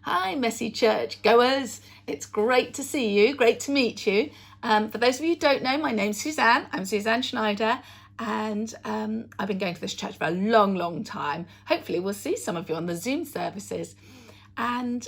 Hi, Messy Church goers. It's great to see you, great to meet you. For those of you who don't know, my name's Suzanne. I'm Suzanne Schneider, and I've been going to this church for a long time. Hopefully we'll see some of you on the Zoom services. And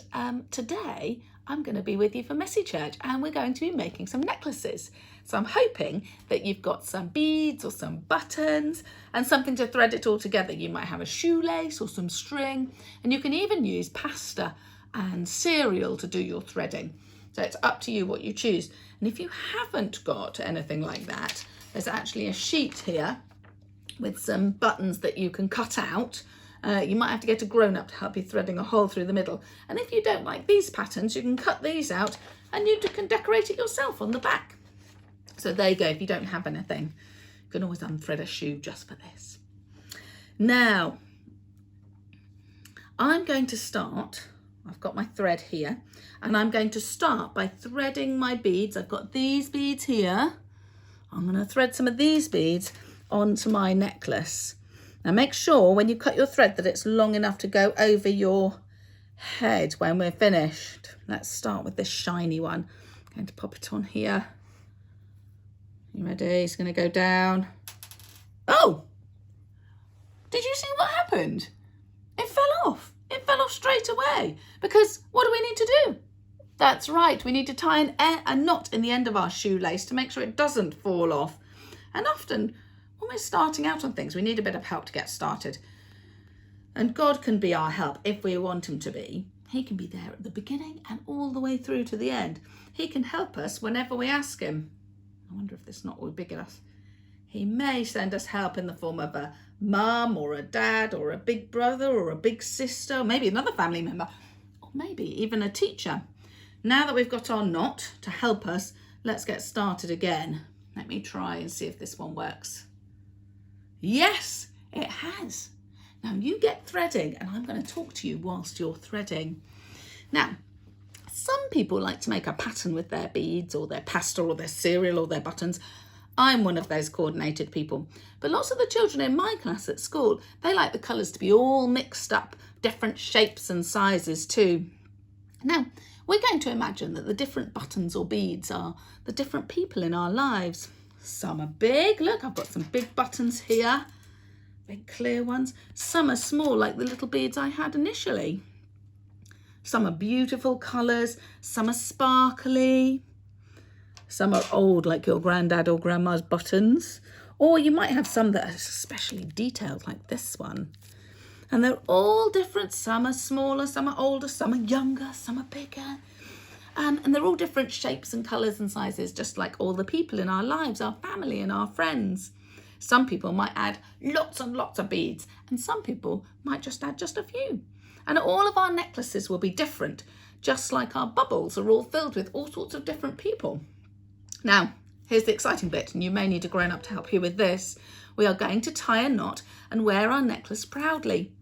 today I'm going to be with you for Messy Church, and we're going to be making some necklaces. So I'm hoping that you've got some beads or some buttons and something to thread it all together. You might have a shoelace or some string, and you can even use pasta and cereal to do your threading. So it's up to you what you choose. And if you haven't got anything like that, there's actually a sheet here with some buttons that you can cut out. You might have to get a grown-up to help you threading a hole through the middle. And if you don't like these patterns, you can cut these out and you can decorate it yourself on the back. So there you go. If you don't have anything, you can always unthread a shoe just for this. Now, I'm going to start. I've got my thread here, and I'm going to start by threading my beads. I've got these beads here. I'm going to thread some of these beads onto my necklace. Now make sure when you cut your thread that it's long enough to go over your head when we're finished. Let's start with this shiny one. I'm going to pop it on here. You ready? It's going to go down. Oh! Did you see what happened? It fell off. It fell off straight away. Because what do we need to do? That's right. We need to tie a knot in the end of our shoelace to make sure it doesn't fall off. And often when we're starting out on things, we need a bit of help to get started. And God can be our help if we want him to be. He can be there at the beginning and all the way through to the end. He can help us whenever we ask him. I wonder if this knot will be big enough. He may send us help in the form of a mum or a dad or a big brother or a big sister, or maybe another family member, or maybe even a teacher. Now that we've got our knot to help us, let's get started again. Let me try and see if this one works. Yes, it has. Now you get threading, and I'm going to talk to you whilst you're threading. Now, some people like to make a pattern with their beads or their pasta or their cereal or their buttons. I'm one of those coordinated people. But lots of the children in my class at school, they like the colours to be all mixed up, different shapes and sizes too. Now, we're going to imagine that the different buttons or beads are the different people in our lives. Some are big. Look, I've got some big buttons here, big clear ones. Some are small, like the little beads I had initially. Some are beautiful colours. Some are sparkly. Some are old, like your granddad or grandma's buttons. Or you might have some that are especially detailed, like this one. And they're all different. Some are smaller, some are older, some are younger, some are bigger. And they're all different shapes and colours and sizes, just like all the people in our lives, our family and our friends. Some people might add lots and lots of beads, and some people might just add just a few. And all of our necklaces will be different, just like our bubbles are all filled with all sorts of different people. Now, here's the exciting bit, and you may need a grown-up to help you with this. We are going to tie a knot and wear our necklace proudly.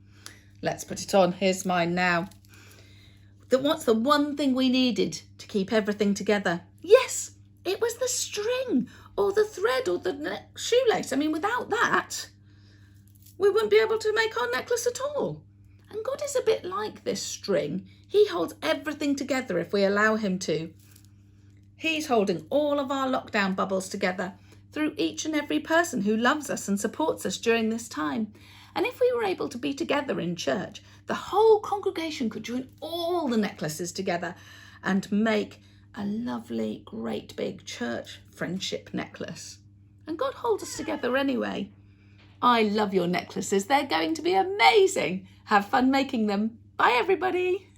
Let's put it on. Here's mine now. What's the one thing we needed to keep everything together? Yes, it was the string or the thread or the shoelace. I mean, without that, we wouldn't be able to make our necklace at all. And God is a bit like this string. He holds everything together if we allow him to. He's holding all of our lockdown bubbles together through each and every person who loves us and supports us during this time. And if we were able to be together in church, the whole congregation could join all the necklaces together and make a lovely, great big church friendship necklace. And God holds us together anyway. I love your necklaces. They're going to be amazing. Have fun making them. Bye, everybody.